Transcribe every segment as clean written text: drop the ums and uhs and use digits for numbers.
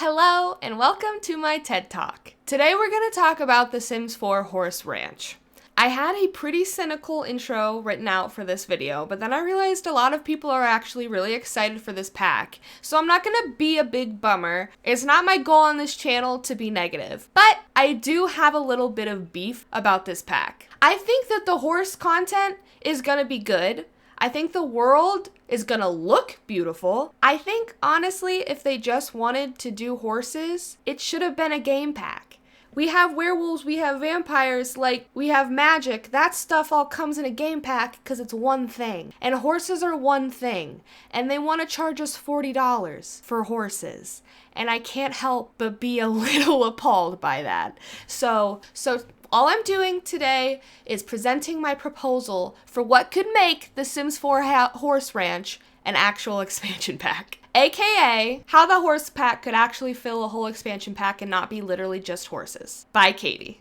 Hello and welcome to my TED Talk. Today we're going to talk about The Sims 4 Horse Ranch. I had a pretty cynical intro written out for this video, but then I realized a lot of people are actually really excited for this pack, so I'm not going to be a big bummer. It's not my goal on this channel to be negative, but I do have a little bit of beef about this pack. I think that the horse content is going to be good. I think the world is gonna look beautiful. I think, honestly, if they just wanted to do horses, it should have been a game pack. We have werewolves, we have vampires, we have magic. That stuff all comes in a game pack because it's one thing. And horses are one thing. And they want to charge us $40 for horses. And I can't help but be a little appalled by that. So all I'm doing today is presenting my proposal for what could make The Sims 4 Horse Ranch an actual expansion pack. AKA, how the horse pack could actually fill a whole expansion pack and not be literally just horses. By Katie.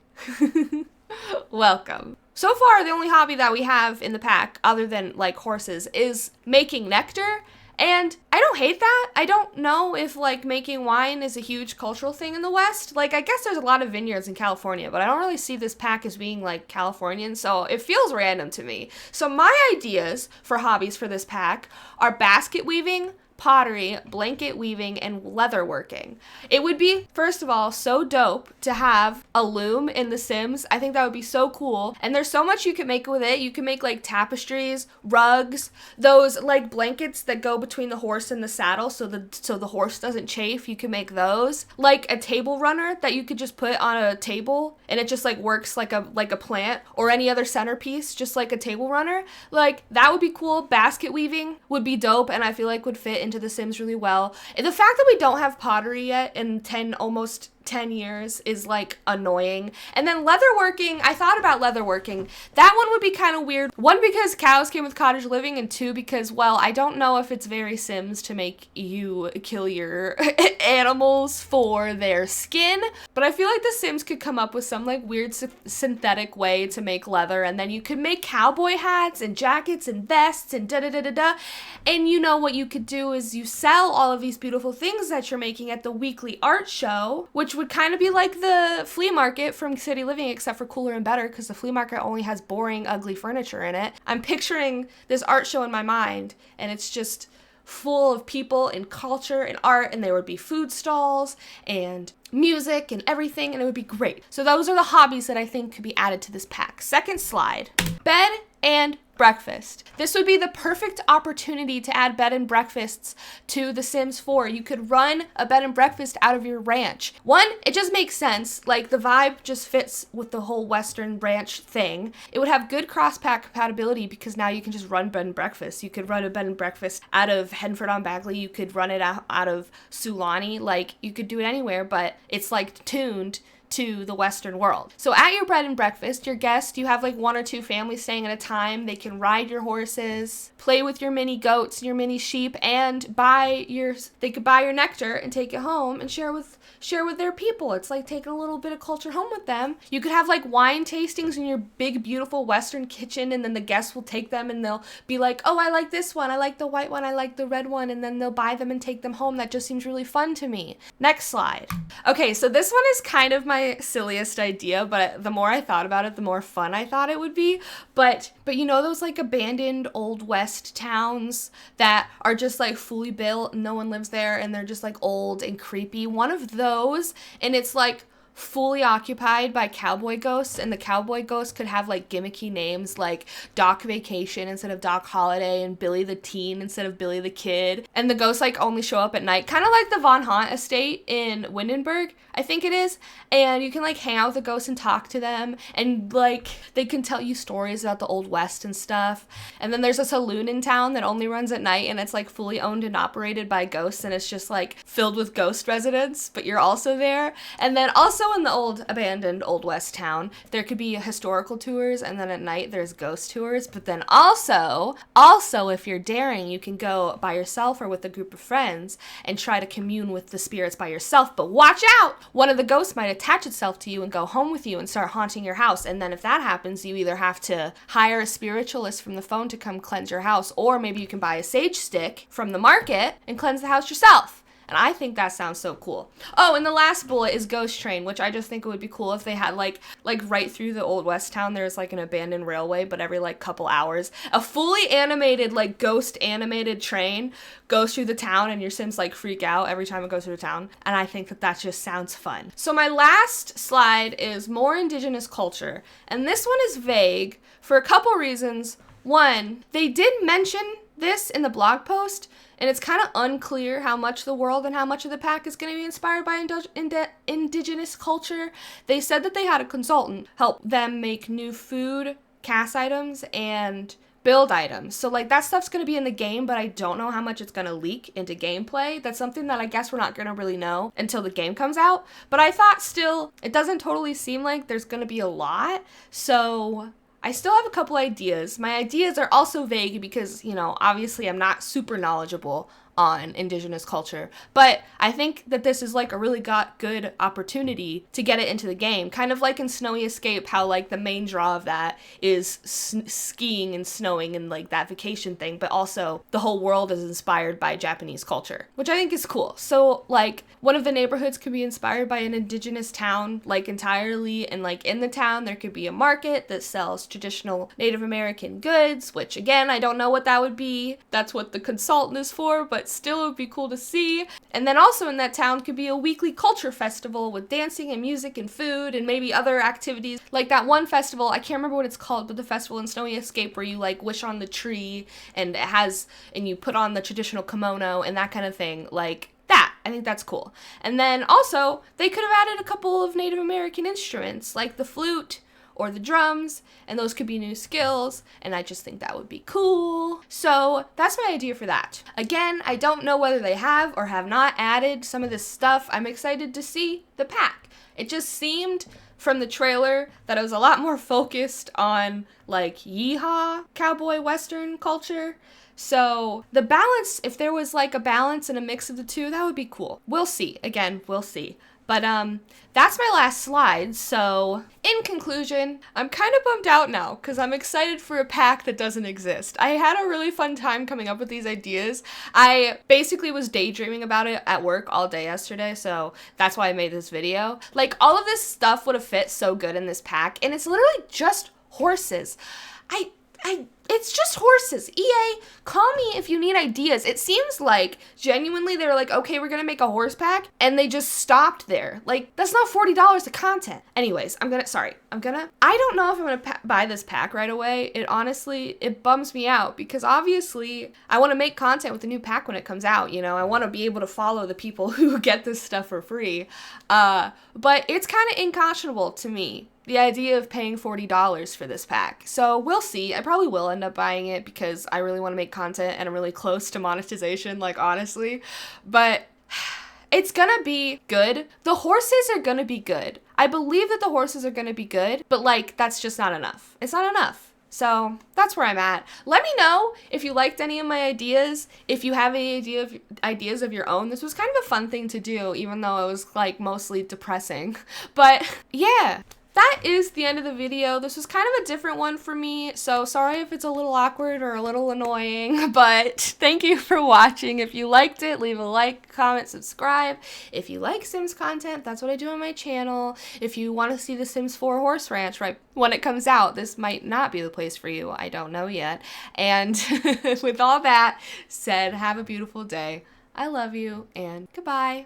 Welcome. So far, the only hobby that we have in the pack, other than horses, is making nectar. And I don't hate that. I don't know if making wine is a huge cultural thing in the West. I guess there's a lot of vineyards in California, but I don't really see this pack as being Californian, so it feels random to me. So my ideas for hobbies for this pack are basket weaving, pottery, blanket weaving, and leather working. It would be, first of all, so dope to have a loom in The Sims. I think that would be so cool. And there's so much you can make with it. You can make tapestries, rugs, those blankets that go between the horse and the saddle so the horse doesn't chafe. You can make those. A table runner that you could just put on a table and it just works like a plant, or any other centerpiece, just like a table runner. That would be cool. Basket weaving would be dope, and I feel would fit into The Sims really well. And the fact that we don't have pottery yet in almost 10 years is annoying. And then leatherworking, I thought about leatherworking. That one would be kind of weird. One, because cows came with cottage living, and two, because, well, I don't know if it's very Sims to make you kill your animals for their skin, but I feel The Sims could come up with some weird synthetic way to make leather, and then you could make cowboy hats and jackets and vests and da-da-da-da-da. And you know what you could do is you sell all of these beautiful things that you're making at the weekly art show, which would kind of be like the flea market from City Living, except for cooler and better, because the flea market only has boring, ugly furniture in it. I'm picturing this art show in my mind, and it's just full of people and culture and art, and there would be food stalls and music and everything, and it would be great. So those are the hobbies that I think could be added to this pack. Second slide. Bed and breakfast. This would be the perfect opportunity to add bed and breakfasts to The Sims 4. You could run a bed and breakfast out of your ranch. One, it just makes sense. The vibe just fits with the whole Western ranch thing. It would have good cross-pack compatibility because now you can just run bed and breakfast. You could run a bed and breakfast out of Henford-on-Bagley. You could run it out of Sulani. You could do it anywhere, but it's tuned to the Western world. So at your bed and breakfast, your guests, you have one or two families staying at a time. They can ride your horses, play with your mini goats and your mini sheep, and they could buy your nectar and take it home and share with their people. It's taking a little bit of culture home with them. You could have wine tastings in your big, beautiful Western kitchen, and then the guests will take them and they'll be oh, I like this one, I like the white one, I like the red one, and then they'll buy them and take them home. That just seems really fun to me. Next slide. Okay, so this one is kind of my silliest idea, but the more I thought about it, the more fun I thought it would be. But you know those abandoned old West towns that are just fully built, no one lives there, and they're just old and creepy? One of those, and it's fully occupied by cowboy ghosts, and the cowboy ghosts could have gimmicky names like Doc Vacation instead of Doc Holiday, and Billy the Teen instead of Billy the Kid, and the ghosts only show up at night, kind of like the Von Haunt estate in Windenburg, I think it is. And you can hang out with the ghosts and talk to them, and they can tell you stories about the old West and stuff. And then there's a saloon in town that only runs at night, and it's fully owned and operated by ghosts, and it's just filled with ghost residents, but you're also there. And then also in the old abandoned old West town, there could be historical tours, and then at night there's ghost tours. But then also if you're daring, you can go by yourself or with a group of friends and try to commune with the spirits by yourself. But watch out! One of the ghosts might attach itself to you and go home with you and start haunting your house. And then if that happens, you either have to hire a spiritualist from the phone to come cleanse your house, or maybe you can buy a sage stick from the market and cleanse the house yourself. And I think that sounds so cool. Oh, and the last bullet is Ghost Train, which I just think it would be cool if they had like right through the old West town, there's like an abandoned railway, but every like couple hours, a fully animated, like ghost animated train goes through the town and your Sims like freak out every time it goes through the town. And I think that just sounds fun. So my last slide is more Indigenous culture. And this one is vague for a couple reasons. One, they did mention this in the blog post, and it's kind of unclear how much the world and how much of the pack is going to be inspired by Indigenous culture. They said that they had a consultant help them make new food, cast items, and build items. So like that stuff's going to be in the game, but I don't know how much it's going to leak into gameplay. That's something that I guess we're not going to really know until the game comes out. But I thought still, it doesn't totally seem like there's going to be a lot. So I still have a couple ideas. My ideas are also vague because, you know, obviously I'm not super knowledgeable on Indigenous culture, but I think that this is like a really good opportunity to get it into the game, kind of like in Snowy Escape, how like the main draw of that is skiing and snowing and like that vacation thing, but also the whole world is inspired by Japanese culture, which I think is cool. So like one of the neighborhoods could be inspired by an Indigenous town like entirely, and like in the town there could be a market that sells traditional Native American goods, which again I don't know what that would be. That's what the consultant is for, but still it would be cool to see. And then also in that town could be a weekly culture festival with dancing and music and food and maybe other activities. Like that one festival, I can't remember what it's called, but the festival in Snowy Escape where you like wish on the tree and you put on the traditional kimono and that kind of thing. Like that. I think that's cool. And then also they could have added a couple of Native American instruments like the flute or the drums, and those could be new skills, and I just think that would be cool. So that's my idea for that. Again, I don't know whether they have or have not added some of this stuff. I'm excited to see the pack. It just seemed from the trailer that it was a lot more focused on like yeehaw cowboy western culture. So the balance, if there was like a balance and a mix of the two, that would be cool. We'll see. Again, we'll see. But that's my last slide. So in conclusion, I'm kind of bummed out now because I'm excited for a pack that doesn't exist. I had a really fun time coming up with these ideas. I basically was daydreaming about it at work all day yesterday, so that's why I made this video. Like all of this stuff would have fit so good in this pack, and it's literally just horses. It's just horses. EA, call me if you need ideas. It seems like genuinely they were like, okay, we're gonna make a horse pack, and they just stopped there. Like, that's not $40 of content. Anyways, I don't know if I'm gonna buy this pack right away. It bums me out because obviously I want to make content with the new pack when it comes out. You know, I want to be able to follow the people who get this stuff for free. But it's kind of unconscionable to me, the idea of paying $40 for this pack. So we'll see. I probably will end up buying it because I really want to make content and I'm really close to monetization, like honestly. But it's gonna be good. The horses are gonna be good. I believe that the horses are gonna be good, but like that's just not enough. It's not enough. So that's where I'm at. Let me know if you liked any of my ideas, if you have any ideas of your own. This was kind of a fun thing to do, even though it was like mostly depressing. But yeah. That is the end of the video. This was kind of a different one for me, so sorry if it's a little awkward or a little annoying, but thank you for watching. If you liked it, leave a like, comment, subscribe. If you like Sims content, that's what I do on my channel. If you want to see the Sims 4 Horse Ranch right when it comes out, this might not be the place for you. I don't know yet. And with all that said, have a beautiful day. I love you, and goodbye.